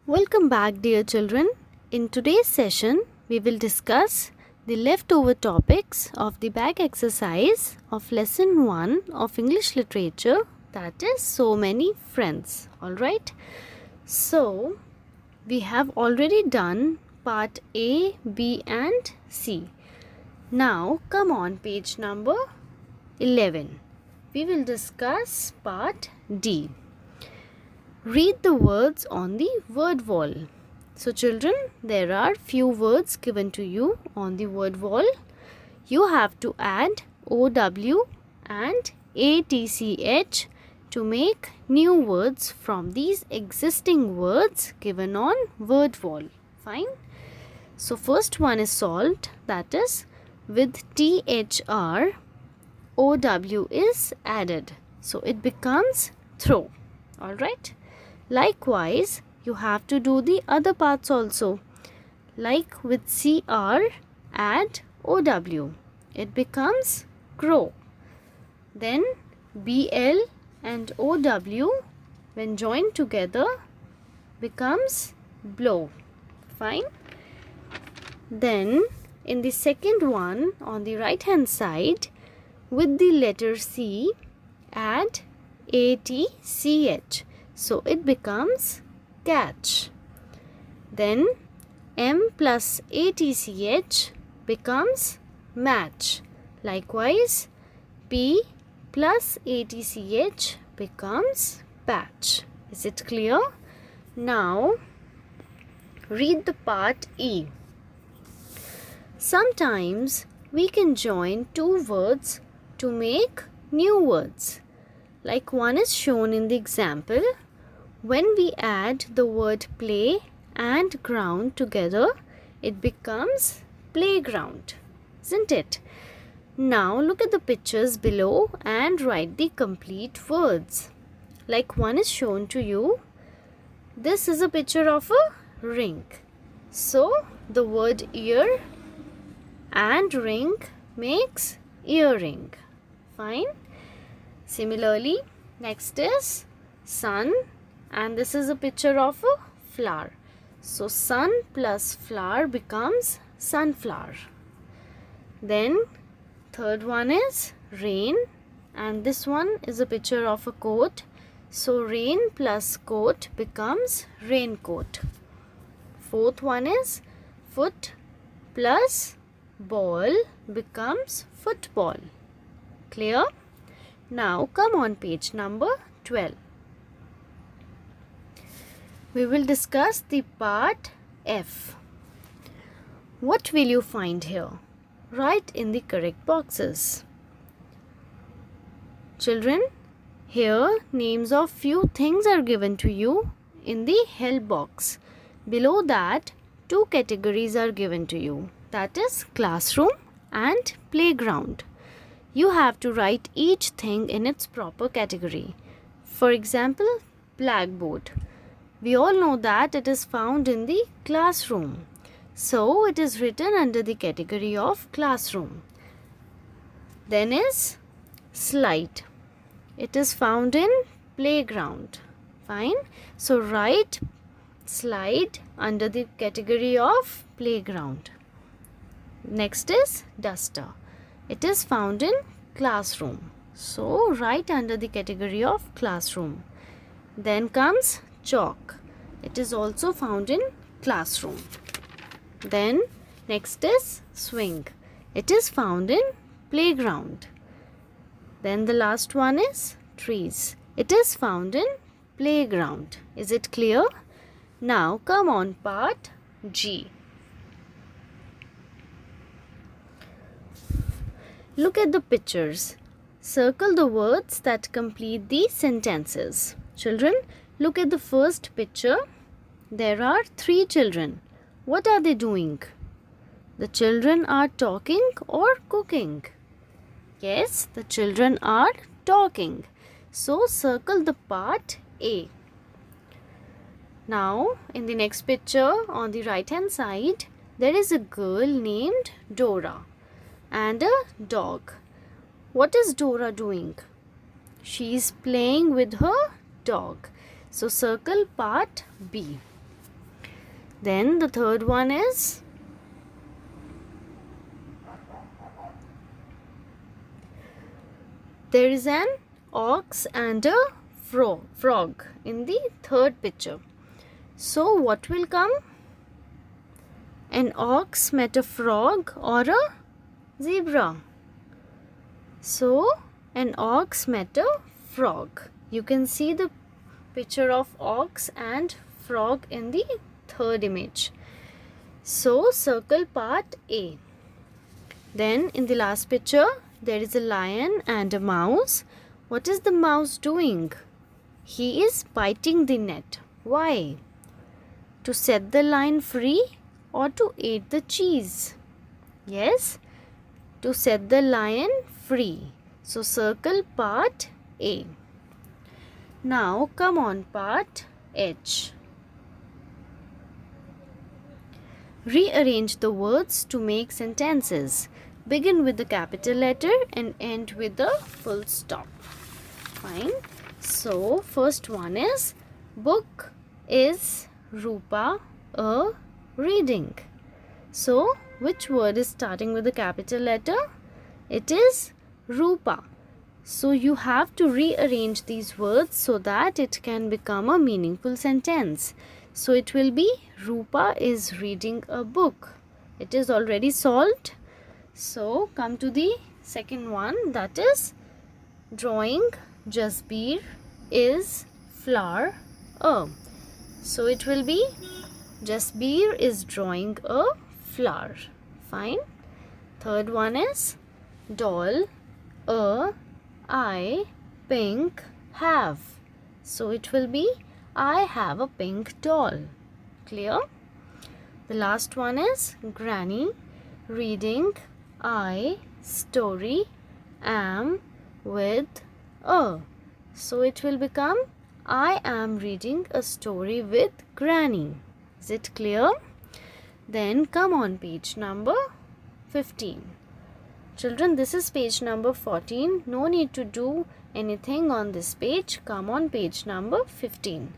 Welcome back, dear children. In today's session, we will discuss the leftover topics of the back exercise of lesson 1 of English literature, that is So Many Friends. Alright, so we have already done part A, B, and C. Now come on, page number 11. We will discuss part D. Read the words on the word wall. So children, there are few words given to you on the word wall. You have to add OW and ATCH to make new words from these existing words given on word wall. Fine. So first one is solved, that is with THR, OW is added. So it becomes throw. Alright. Likewise, you have to do the other parts also. Like with CR, add OW. It becomes grow. Then BL and OW when joined together becomes blow. Fine. Then in the second one on the right hand side with the letter C, add ATCH. So it becomes catch. Then M plus ATCH becomes match. Likewise, P plus ATCH becomes patch. Is it clear? Now, read the part E. Sometimes we can join two words to make new words. Like one is shown in the example. When we add the word play and ground together, it becomes playground, isn't it? Now look at the pictures below and write the complete words. Like one is shown to you. This is a picture of a ring. So the word ear and ring makes earring. Fine. Similarly, next is sun. And this is a picture of a flower. So sun plus flower becomes sunflower. Then third one is rain. And this one is a picture of a coat. So rain plus coat becomes raincoat. Fourth one is foot plus ball becomes football. Clear? Now come on page number 12. We will discuss the part F. What will you find here? Write in the correct boxes. Children, here names of few things are given to you in the help box. Below that, two categories are given to you. That is classroom and playground. You have to write each thing in its proper category. For example, blackboard. We all know that it is found in the classroom. So it is written under the category of classroom. Then is slide. It is found in playground. Fine. So write slide under the category of playground. Next is duster. It is found in classroom. So write under the category of classroom. Then comes chalk. It is also found in classroom. Then next is swing. It is found in playground. Then the last one is trees. It is found in playground. Is it clear? Now come on part G. Look at the pictures. Circle the words that complete the sentences. Children, look at the first picture. There are 3 children. What are they doing? The children are talking or cooking? Yes, the children are talking. So circle the part A. Now, in the next picture on the right hand side, there is a girl named Dora and a dog. What is Dora doing? She is playing with her dog. So circle part B. Then the third one is there is an ox and a frog in the third picture. So what will come? An ox met a frog or a zebra. So an ox met a frog. You can see the picture of ox and frog in the third image. So circle part A. Then in the last picture there is a lion and a mouse. What is the mouse doing? He is biting the net. Why? To set the lion free or to eat the cheese? Yes, to set the lion free. So circle part A. Now come on part H. Rearrange the words to make sentences. Begin with the capital letter and end with the full stop. Fine. So first one is book is Rupa a reading. So which word is starting with the capital letter? It is Rupa. So you have to rearrange these words so that it can become a meaningful sentence. So it will be Rupa is reading a book. It is already solved. So come to the second one, that is drawing Jasbir is flower a. So it will be Jasbir is drawing a flower. Fine. Third one is doll a I pink have. So it will be I have a pink doll. Clear? The last one is granny reading I story am with a. So it will become I am reading a story with granny. Is it clear? Then come on page number 15. Children, this is page number 14. No need to do anything on this page. Come on page number 15.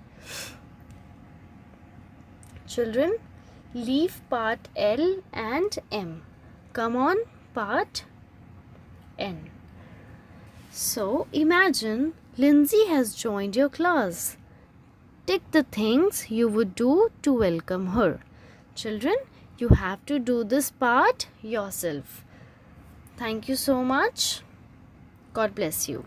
Children, leave part L and M. Come on part N. So imagine Lindsay has joined your class. Tick the things you would do to welcome her. Children, you have to do this part yourself. Thank you so much. God bless you.